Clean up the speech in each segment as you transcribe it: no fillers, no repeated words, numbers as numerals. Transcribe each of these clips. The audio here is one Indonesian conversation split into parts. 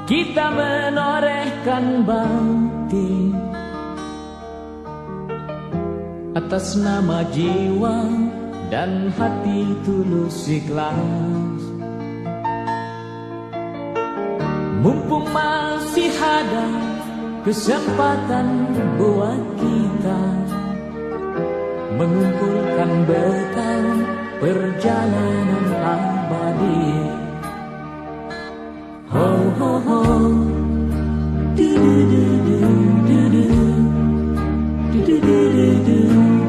Kita menorehkan bakti atas nama jiwa dan hati tulus ikhlas. Mumpung masih ada kesempatan buat kita mengumpulkan bekal perjalanan abadi. Ho ho ho, du du du du du du, du du du du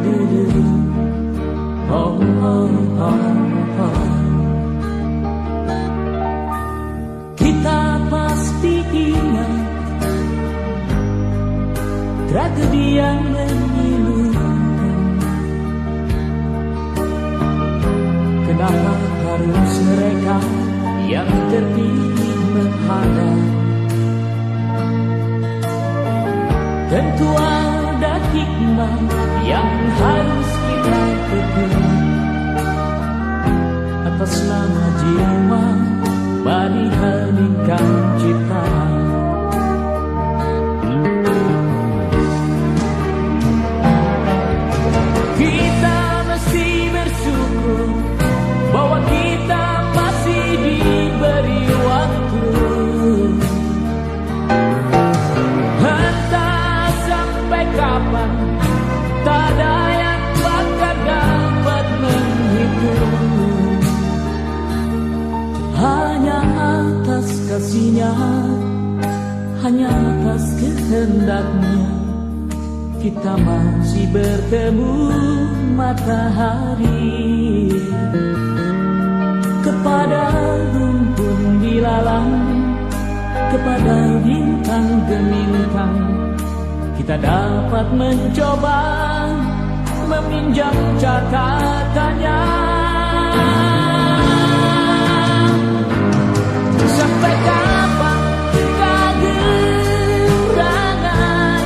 du du du, ho ho ho ho. Kita pasti ingat tragedi yang memilukan. Kenapa harus mereka yang terpilih menghadap? Tentu ada hikmah yang harus kita petik. Atas nama jiwa mari heningkan ciptaan. Kita mesti bersyukur bahwa kita masih diberi waktu. Entah sampai kapan, tak ada yang bakal dapat menghitung. Hanya atas kasih-Nya, hanya atas kehendaknya, kita masih bertemu matahari. Kepada rumpun dilalang, kepada bintang gemintang, kita dapat mencoba meminjam catatannya. Sampai kapan kegerangan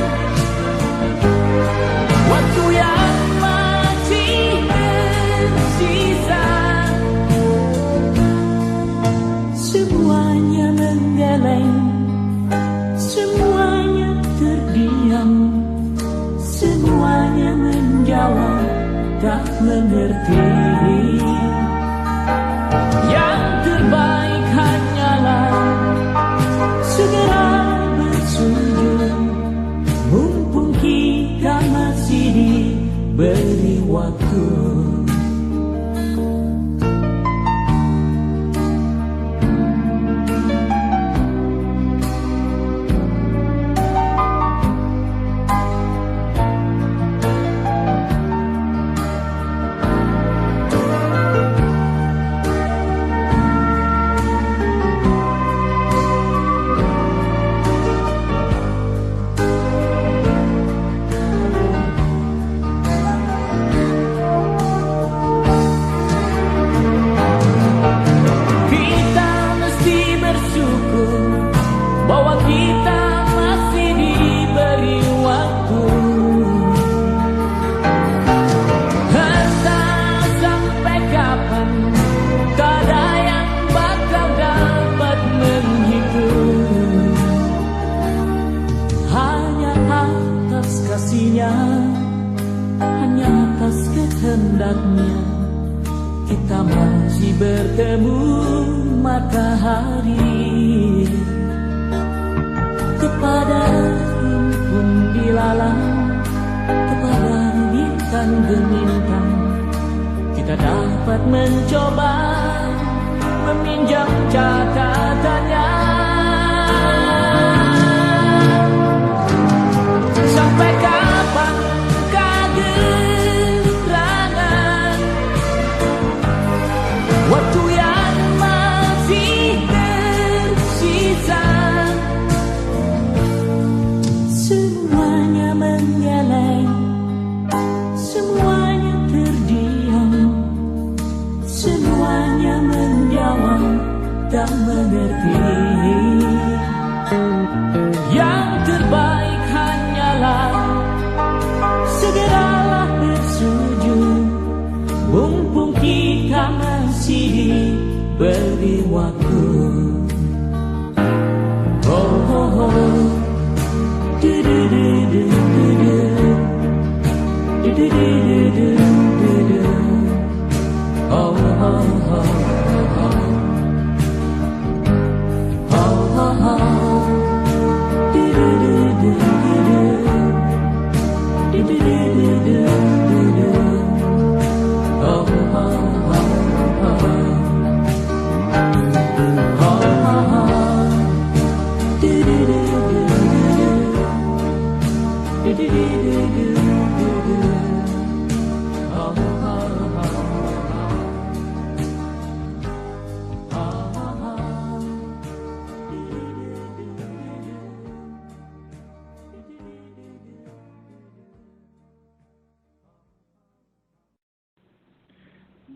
waktu yang masih tersisa? Semuanya menggeleng, semuanya terdiam, semuanya menjawab tak mengerti. Yang terbaik hanyalah segera bersujud, mumpung kita masih diberi waktu. Bahwa kita masih diberi waktu. Entah sampai kapan, tak ada yang bakal dapat menghitung. Hanya atas kasih-Nya, hanya atas kehendaknya, kita masih bertemu matahari. Kepada rumpun dilalang, kepada bintang gemintang, kita dapat mencoba meminjam catatannya. Sampai kapan kegerangan waktu yang masih tak mengerti. Yang terbaik hanyalah segeralah bersujud, mumpung kita masih diberi waktu. Oh, oh, oh. Du, du, du, du, du, du. Du, du, du, du, du, du. Oh, oh, oh.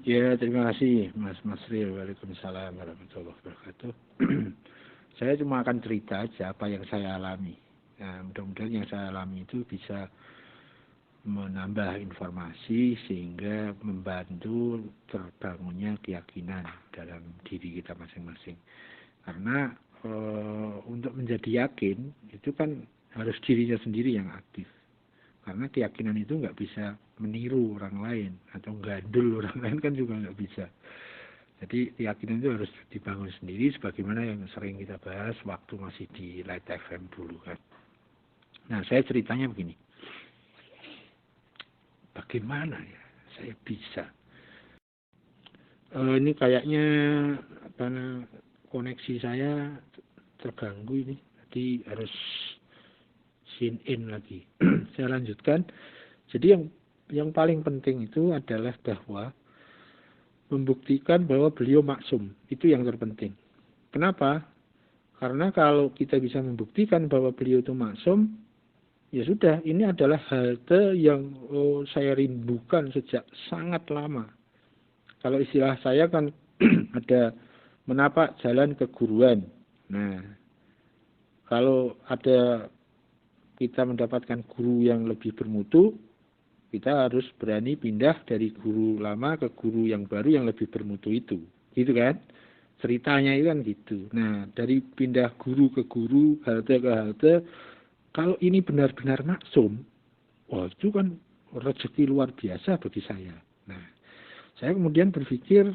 Ya, terima kasih Mas Masril. Waalaikumsalam warahmatullahi wabarakatuh. Saya cuma akan cerita aja apa yang saya alami. Nah, mudah-mudahan yang saya alami itu bisa menambah informasi sehingga membantu terbangunnya keyakinan dalam diri kita masing-masing. Karena untuk menjadi yakin itu kan harus dirinya sendiri yang aktif. Karena keyakinan itu nggak bisa meniru orang lain atau gandul orang lain kan juga nggak bisa. Jadi keyakinan itu harus dibangun sendiri sebagaimana yang sering kita bahas waktu masih di Light FM dulu kan. Nah, saya ceritanya begini. Bagaimana ya saya bisa? Ini kayaknya koneksi saya terganggu ini. Jadi harus sign in lagi. Saya lanjutkan. Jadi yang paling penting itu adalah bahwa membuktikan bahwa beliau maksum. Itu yang terpenting. Kenapa? Karena kalau kita bisa membuktikan bahwa beliau itu maksum, ya sudah, ini adalah halte yang saya rindukan sejak sangat lama. Kalau istilah saya kan ada menapak jalan keguruan. Nah, kalau ada kita mendapatkan guru yang lebih bermutu, kita harus berani pindah dari guru lama ke guru yang baru yang lebih bermutu itu. Gitu kan? Ceritanya itu kan gitu. Nah, dari pindah guru ke guru, halte ke halte, kalau ini benar-benar maksum, wah itu kan rezeki luar biasa bagi saya. Nah, saya kemudian berpikir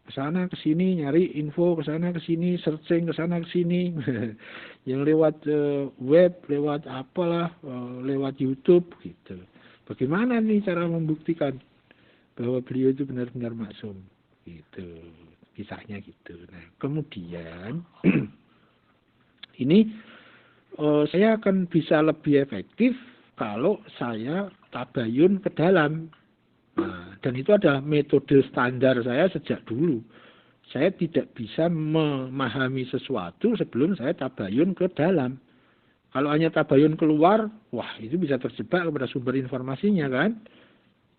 ke sana ke sini nyari info, ke sana ke sini searching, ke sana ke sini. Yang lewat web, lewat apalah, lewat YouTube gitu. Bagaimana nih cara membuktikan bahwa beliau itu benar-benar maksum? Gitu. Kisahnya gitu. Nah, kemudian ini saya akan bisa lebih efektif kalau saya tabayun ke dalam. Nah, dan itu adalah metode standar saya sejak dulu. Saya tidak bisa memahami sesuatu sebelum saya tabayun ke dalam. Kalau hanya tabayun keluar, wah itu bisa terjebak kepada sumber informasinya kan.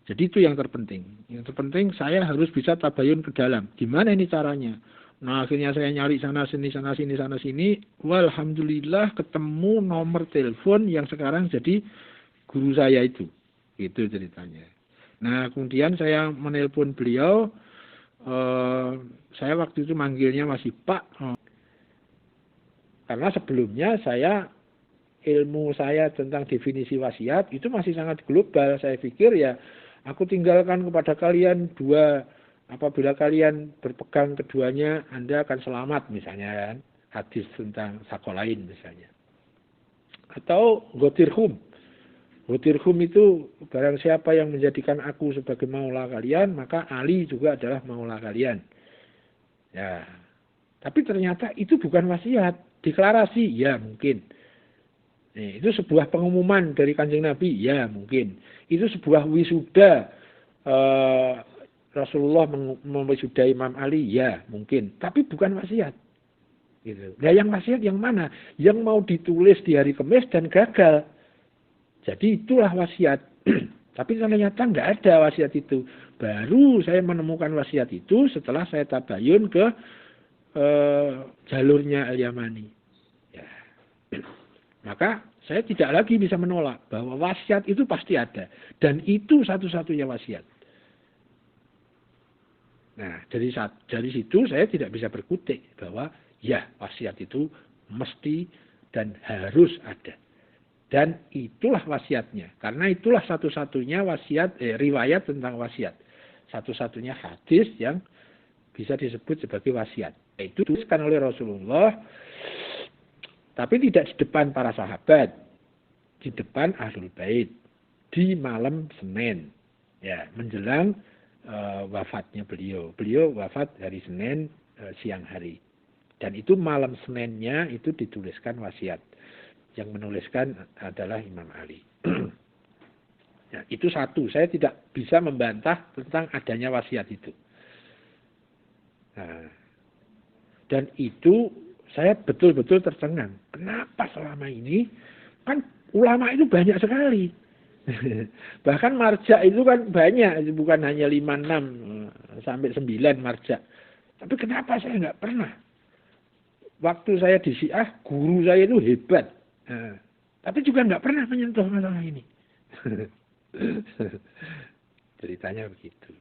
Jadi itu yang terpenting. Yang terpenting saya harus bisa tabayun ke dalam. Gimana ini caranya? Nah, akhirnya saya nyari sana sini sana sini sana sini. Walhamdulillah ketemu nomor telepon yang sekarang jadi guru saya itu. Itu ceritanya. Nah, kemudian saya menelpon beliau. Saya waktu itu manggilnya masih Pak. Karena sebelumnya ilmu saya tentang definisi wasiat itu masih sangat global. Saya pikir ya aku tinggalkan kepada kalian dua. Apabila kalian berpegang keduanya, Anda akan selamat misalnya kan. Hadis tentang sakolain misalnya. Atau gotirhum. Gotirhum itu barang siapa yang menjadikan aku sebagai maula kalian, maka Ali juga adalah maula kalian. Ya. Tapi ternyata itu bukan wasiat. Deklarasi, ya mungkin. Itu sebuah pengumuman dari Kanjeng Nabi, ya mungkin. Itu sebuah wisuda Rasulullah mewisudai Imam Ali, ya mungkin, tapi bukan wasiat. Gitu. Nah, yang wasiat yang mana? Yang mau ditulis di hari Kamis dan gagal. Jadi itulah wasiat. Tapi ternyata nggak ada wasiat itu. Baru saya menemukan wasiat itu setelah saya tabayun ke jalurnya Al-Yamani. Ya. Maka saya tidak lagi bisa menolak bahwa wasiat itu pasti ada. Dan itu satu-satunya wasiat. Nah, dari situ saya tidak bisa berkutik bahwa ya wasiat itu mesti dan harus ada. Dan itulah wasiatnya. Karena itulah satu-satunya riwayat tentang wasiat. Satu-satunya hadis yang bisa disebut sebagai wasiat. Itu dituliskan oleh Rasulullah, tapi tidak di depan para sahabat, di depan Ahlul Bait, di malam Senin, ya, menjelang wafatnya beliau. Beliau wafat hari Senin siang hari. Dan itu malam Seninnya itu dituliskan wasiat. Yang menuliskan adalah Imam Ali. Ya, itu satu. Saya tidak bisa membantah tentang adanya wasiat itu. Nah, dan itu saya betul-betul tercengang. Kenapa selama ini kan ulama itu banyak sekali. Bahkan marja itu kan banyak, bukan hanya 5, 6 sampai 9 marja. Tapi kenapa saya nggak pernah? Waktu saya di Syiah, guru saya itu hebat. Nah, tapi juga nggak pernah menyentuh masalah ini. Ceritanya begitu.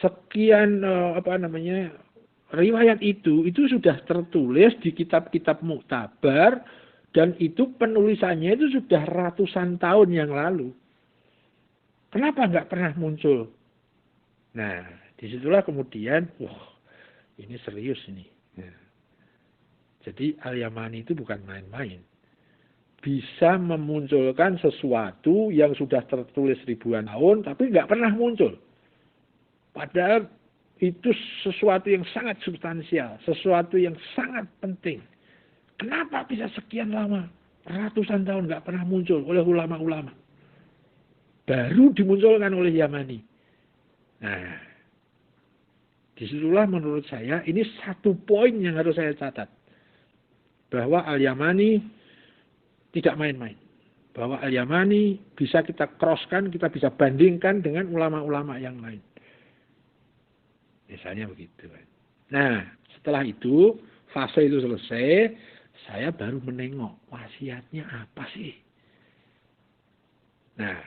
Sekian riwayat itu sudah tertulis di kitab-kitab muktabar, dan itu penulisannya itu sudah ratusan tahun yang lalu. Kenapa nggak pernah muncul? Nah, disitulah kemudian, ini serius ini. Jadi Al-Yamani itu bukan main-main. Bisa memunculkan sesuatu yang sudah tertulis ribuan tahun, tapi nggak pernah muncul. Padahal itu sesuatu yang sangat substansial, sesuatu yang sangat penting. Kenapa bisa sekian lama, ratusan tahun nggak pernah muncul oleh ulama-ulama? Baru dimunculkan oleh Yamani. Nah, disitulah menurut saya ini satu poin yang harus saya catat. Bahwa Al-Yamani tidak main-main. Bahwa Al-Yamani bisa kita crosskan, kita bisa bandingkan dengan ulama-ulama yang lain. Misalnya begitu. Nah, setelah itu, fase itu selesai, saya baru menengok wasiatnya apa sih. Nah,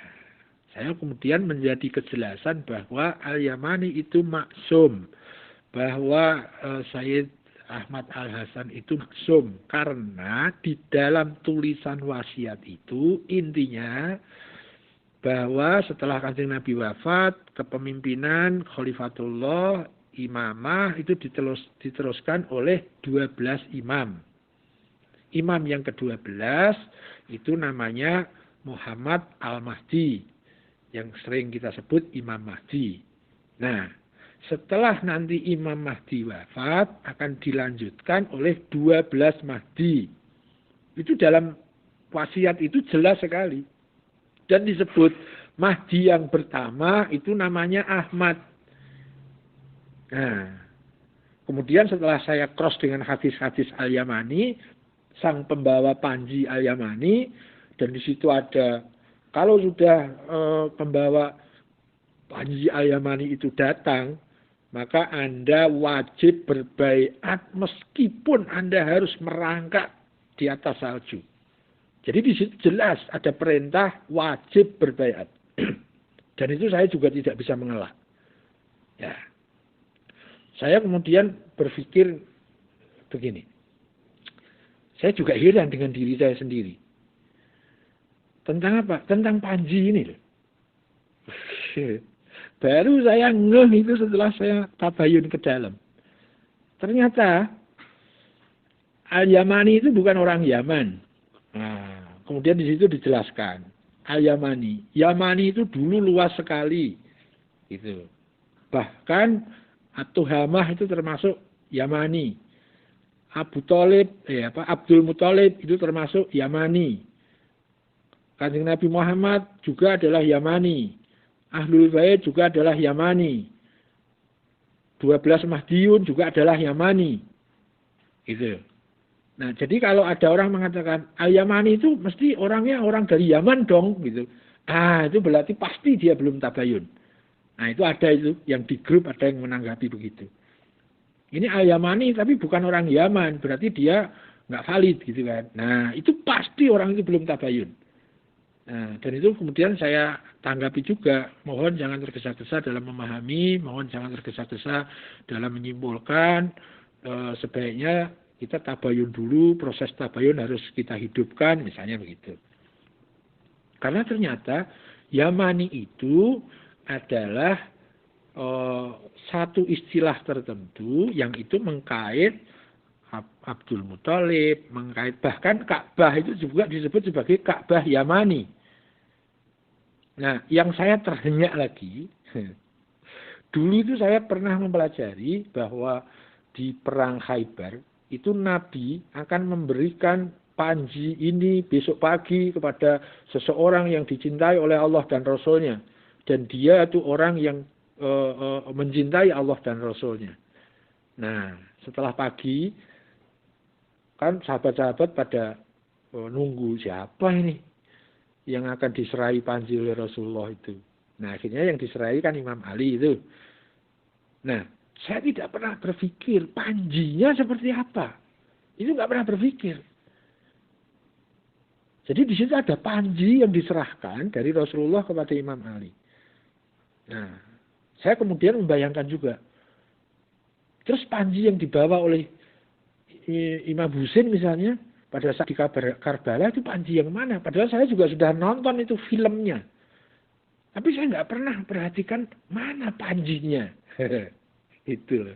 saya kemudian menjadi kejelasan bahwa Al-Yamani itu maksum. Bahwa Sayyid Ahmad Al-Hasan itu maksum. Karena di dalam tulisan wasiat itu intinya bahwa setelah Kanjeng Nabi wafat, kepemimpinan Khalifatullah, imamah itu diteruskan oleh 12 imam. Imam yang ke-12 itu namanya Muhammad Al-Mahdi, yang sering kita sebut Imam Mahdi. Nah, setelah nanti Imam Mahdi wafat, akan dilanjutkan oleh 12 Mahdi. Itu dalam wasiat itu jelas sekali. Dan disebut Mahdi yang pertama itu namanya Ahmad. Nah, kemudian setelah saya cross dengan hadis-hadis Al-Yamani, sang pembawa Panji Al-Yamani, dan di situ ada, kalau sudah pembawa Panji Al-Yamani itu datang, maka Anda wajib berbaiat meskipun Anda harus merangkak di atas salju. Jadi di situ jelas ada perintah wajib berbaiat. Dan itu saya juga tidak bisa mengelak. Ya. Saya kemudian berpikir begini. Saya juga heran dengan diri saya sendiri. Tentang apa? Tentang Panji ini loh. Baru saya ngeh itu setelah saya tabayun ke dalam. Ternyata Al-Yamani itu bukan orang Yaman. Nah, kemudian di situ dijelaskan Al-Yamani. Yamani itu dulu luas sekali. Gitu. Bahkan At-Tuhamah itu termasuk Yamani. Abdul Muthalib itu termasuk Yamani. Kanjeng Nabi Muhammad juga adalah Yamani. Ahlul Bait juga adalah Yamani. 12 Mahdiun juga adalah Yamani. Gitu. Nah, jadi kalau ada orang mengatakan Al-Yamani itu mesti orangnya orang dari Yaman dong, gitu. Itu berarti pasti dia belum tabayun. Nah, itu ada itu yang di grup ada yang menanggapi begitu. Ini Al-Yamani tapi bukan orang Yaman, berarti dia nggak valid gitu kan. Nah, itu pasti orang itu belum tabayun. Nah, dan itu kemudian saya tanggapi juga, mohon jangan tergesa-gesa dalam memahami, mohon jangan tergesa-gesa dalam menyimpulkan, sebaiknya kita tabayun dulu, proses tabayun harus kita hidupkan, misalnya begitu. Karena ternyata Yamani itu adalah satu istilah tertentu yang itu mengkait Abdul Muthalib, mengkait bahkan Ka'bah itu juga disebut sebagai Ka'bah Yamani. Nah, yang saya terhenyak lagi, dulu itu saya pernah mempelajari bahwa di perang Khaybar itu Nabi akan memberikan panji ini besok pagi kepada seseorang yang dicintai oleh Allah dan Rasul-Nya. Dan dia itu orang yang mencintai Allah dan Rasul-Nya. Nah, setelah pagi, kan sahabat-sahabat pada nunggu siapa ini yang akan diserai panji oleh Rasulullah itu. Nah, akhirnya yang diserai kan Imam Ali itu. Nah, saya tidak pernah berpikir panjinya seperti apa. Itu nggak pernah berpikir. Jadi di situ ada panji yang diserahkan dari Rasulullah kepada Imam Ali. Nah, saya kemudian membayangkan juga. Terus panji yang dibawa oleh Imam Husain misalnya, pada saat di Karbala itu panji yang mana? Padahal saya juga sudah nonton itu filmnya. Tapi saya nggak pernah perhatikan mana panjinya. Itu.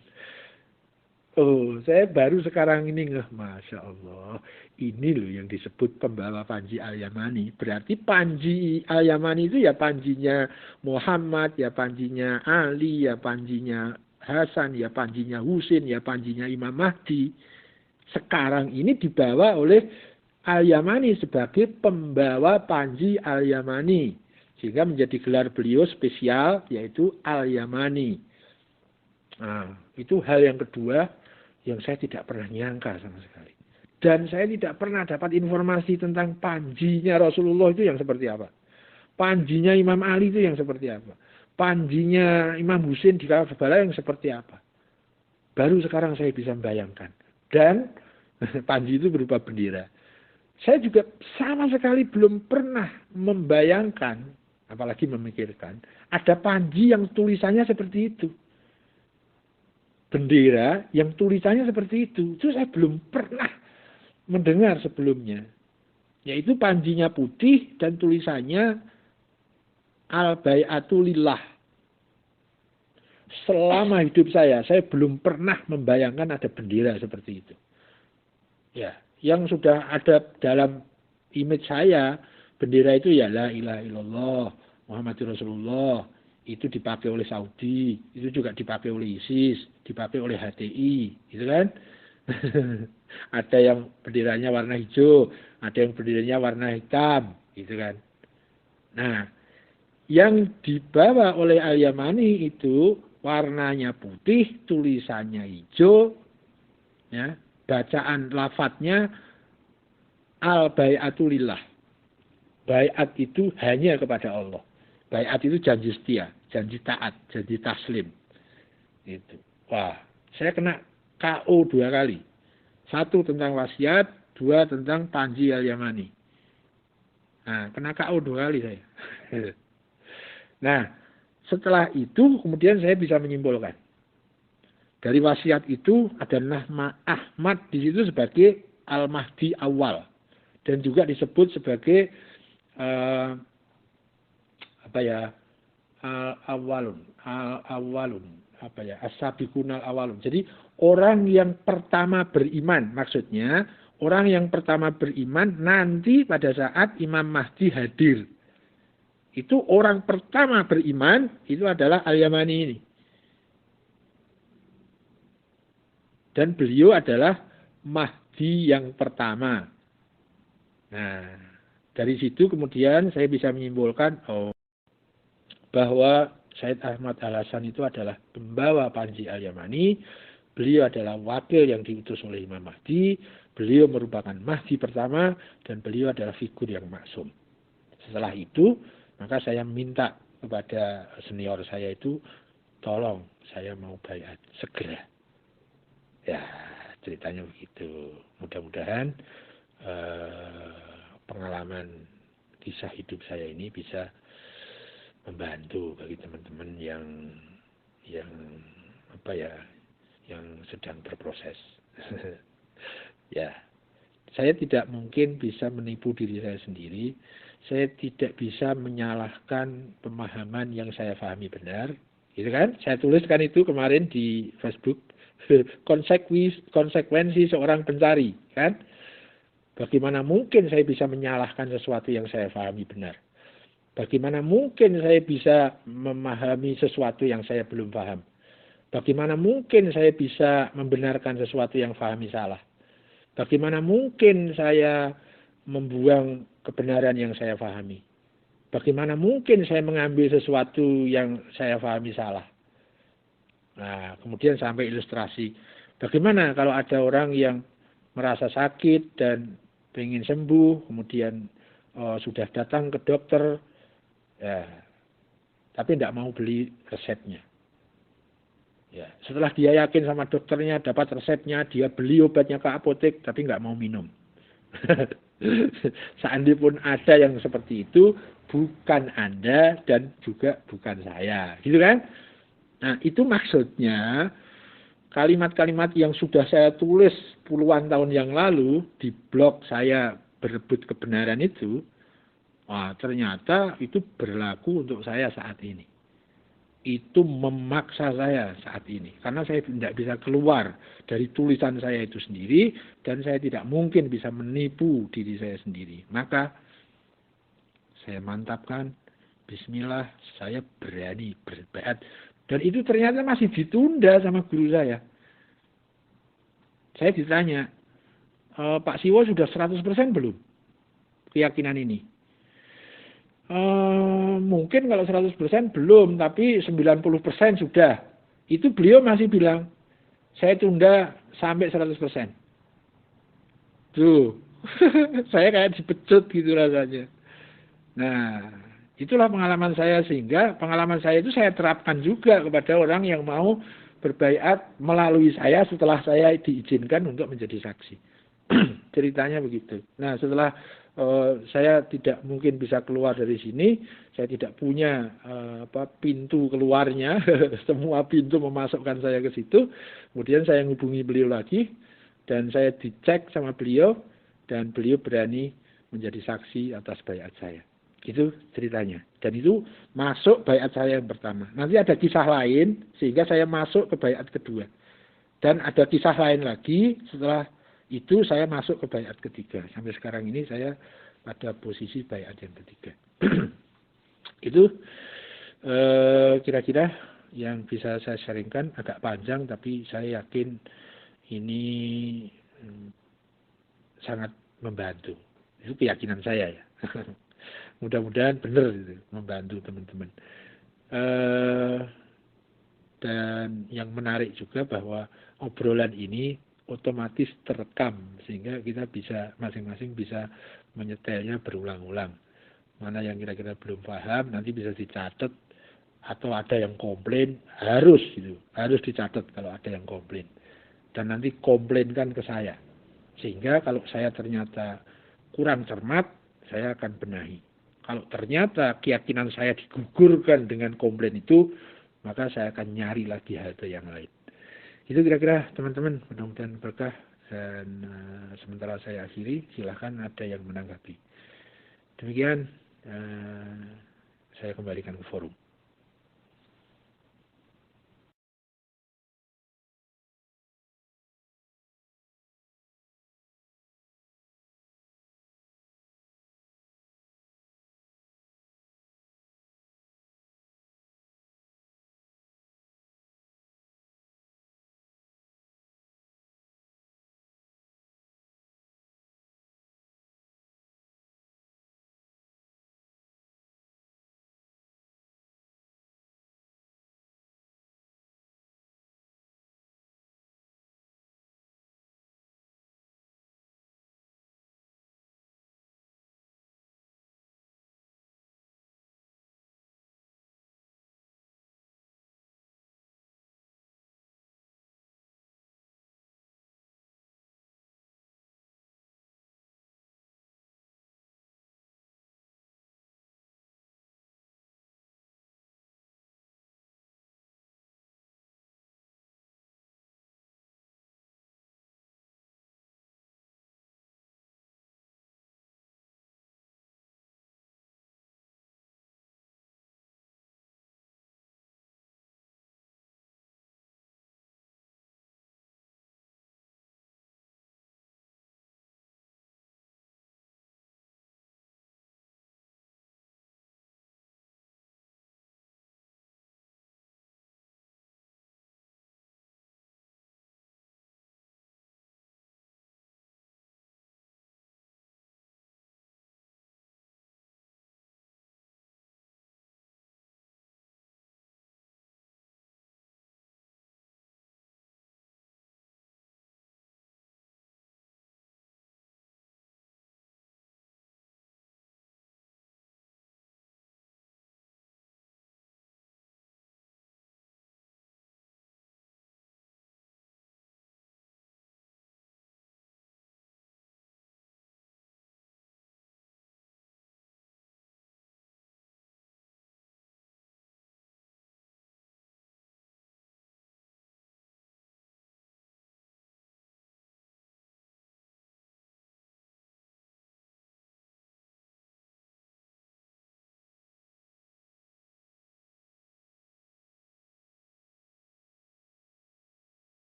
Oh, saya baru sekarang ini Masya Allah. Ini loh yang disebut pembawa panji Al-Yamani. Berarti panji Al-Yamani itu ya panjinya Muhammad, ya panjinya Ali, ya panjinya Hasan, ya panjinya Husain, ya panjinya Imam Mahdi. Sekarang ini dibawa oleh Al-Yamani sebagai pembawa panji Al-Yamani. Sehingga menjadi gelar beliau spesial yaitu Al-Yamani. Nah, itu hal yang kedua yang saya tidak pernah nyangka sama sekali. Dan saya tidak pernah dapat informasi tentang panjinya Rasulullah itu yang seperti apa. Panjinya Imam Ali itu yang seperti apa. Panjinya Imam Husain di Karbala yang seperti apa. Baru sekarang saya bisa membayangkan. Dan panji itu berupa bendera. Saya juga sama sekali belum pernah membayangkan, apalagi memikirkan, ada panji yang tulisannya seperti itu. Bendera yang tulisannya seperti itu saya belum pernah mendengar sebelumnya. Yaitu panjinya putih dan tulisannya Al-Bai'atu Lillah. Selama hidup saya belum pernah membayangkan ada bendera seperti itu. Ya, yang sudah ada dalam image saya, bendera itu ya la ilaha illallah, Muhammadur Rasulullah. Itu dipakai oleh Saudi, itu juga dipakai oleh ISIS, dipakai oleh HTI, gitu kan? Ada yang benderanya warna hijau, ada yang benderanya warna hitam, gitu kan? Nah, yang dibawa oleh Al-Yamani itu warnanya putih, tulisannya hijau, ya, bacaan lafadznya Al-Bai'atu Lillah. Bai'at itu hanya kepada Allah. Bai'at itu janji setia, janji taat, janji taslim. Itu. Wah, saya kena KO 2 kali. 1 tentang wasiat, 2 tentang panji Al-Yamani. Nah, kena KO 2 kali saya. Nah, setelah itu kemudian saya bisa menyimpulkan. Dari wasiat itu ada nama Ahmad di situ sebagai Al-Mahdi awal. Dan juga disebut sebagai al-awwalun, as-sabiqunal awwalun. Jadi orang yang pertama beriman, maksudnya orang yang pertama beriman nanti pada saat Imam Mahdi hadir. Itu orang pertama beriman itu adalah Al-Yamani ini. Dan beliau adalah Mahdi yang pertama. Nah, dari situ kemudian saya bisa menyimpulkan bahwa Said Ahmad Al-Hasan itu adalah pembawa panji Al-Yamani. Beliau adalah wakil yang diutus oleh Imam Mahdi. Beliau merupakan Mahdi pertama dan beliau adalah figur yang maksum. Setelah itu, maka saya minta kepada senior saya itu, tolong saya mau baiat segera. Ya, ceritanya begitu. Mudah-mudahan pengalaman kisah hidup saya ini bisa membantu bagi teman-teman yang apa ya, yang sedang berproses. Ya, saya tidak mungkin bisa menipu diri saya sendiri. Saya tidak bisa menyalahkan pemahaman yang saya pahami benar, gitu kan? Saya tuliskan itu kemarin di Facebook. Konsekuensi seorang pencari, kan? Bagaimana mungkin saya bisa menyalahkan sesuatu yang saya pahami benar? Bagaimana mungkin saya bisa memahami sesuatu yang saya belum paham? Bagaimana mungkin saya bisa membenarkan sesuatu yang pahami salah? Bagaimana mungkin saya membuang kebenaran yang saya pahami? Bagaimana mungkin saya mengambil sesuatu yang saya pahami salah? Nah, kemudian sampai ilustrasi. Bagaimana kalau ada orang yang merasa sakit dan ingin sembuh, kemudian sudah datang ke dokter, ya, tapi tidak mau beli resepnya. Ya, setelah dia yakin sama dokternya, dapat resepnya, dia beli obatnya ke apotek, tapi nggak mau minum. Seandainya pun ada yang seperti itu, bukan Anda dan juga bukan saya, gitu kan? Nah, itu maksudnya kalimat-kalimat yang sudah saya tulis puluhan tahun yang lalu di blog saya berebut kebenaran itu, ternyata itu berlaku untuk saya saat ini. Itu memaksa saya saat ini. Karena saya tidak bisa keluar dari tulisan saya itu sendiri, dan saya tidak mungkin bisa menipu diri saya sendiri. Maka saya mantapkan, bismillah, saya berani berbaiat. Dan itu ternyata masih ditunda sama guru saya. Saya ditanya, Pak Siwo sudah 100% belum keyakinan ini? Mungkin kalau 100% belum, tapi 90% sudah. Itu beliau masih bilang, saya tunda sampai 100%. Tuh, saya kayak dipecut gitu rasanya. Nah, itulah pengalaman saya, sehingga pengalaman saya itu saya terapkan juga kepada orang yang mau berbaiat melalui saya setelah saya diizinkan untuk menjadi saksi. Ceritanya begitu. Nah, setelah saya tidak mungkin bisa keluar dari sini, saya tidak punya pintu keluarnya, semua pintu memasukkan saya ke situ. Kemudian saya menghubungi beliau lagi, dan saya dicek sama beliau, dan beliau berani menjadi saksi atas baiat saya. Itu ceritanya. Dan itu masuk baiat saya yang pertama. Nanti ada kisah lain sehingga saya masuk ke baiat kedua. Dan ada kisah lain lagi setelah itu saya masuk ke baiat ketiga. Sampai sekarang ini saya pada posisi baiat yang ketiga. Itu kira-kira yang bisa saya sharingkan, agak panjang tapi saya yakin ini sangat membantu. Itu keyakinan saya ya. Mudah-mudahan benar itu, membantu teman-teman. Dan yang menarik juga bahwa obrolan ini otomatis terekam, sehingga kita bisa masing-masing bisa menyetelnya berulang-ulang. Mana yang kira-kira belum paham nanti bisa dicatat, atau ada yang komplain harus dicatat kalau ada yang komplain, dan nanti komplainkan ke saya, sehingga kalau saya ternyata kurang cermat, saya akan benahi. Kalau ternyata keyakinan saya digugurkan dengan komplain itu, maka saya akan nyari lagi halte yang lain. Itu kira-kira teman-teman, mudah-mudahan berkah. Dan sementara saya akhiri, silahkan ada yang menanggapi. Demikian, saya kembalikan ke forum.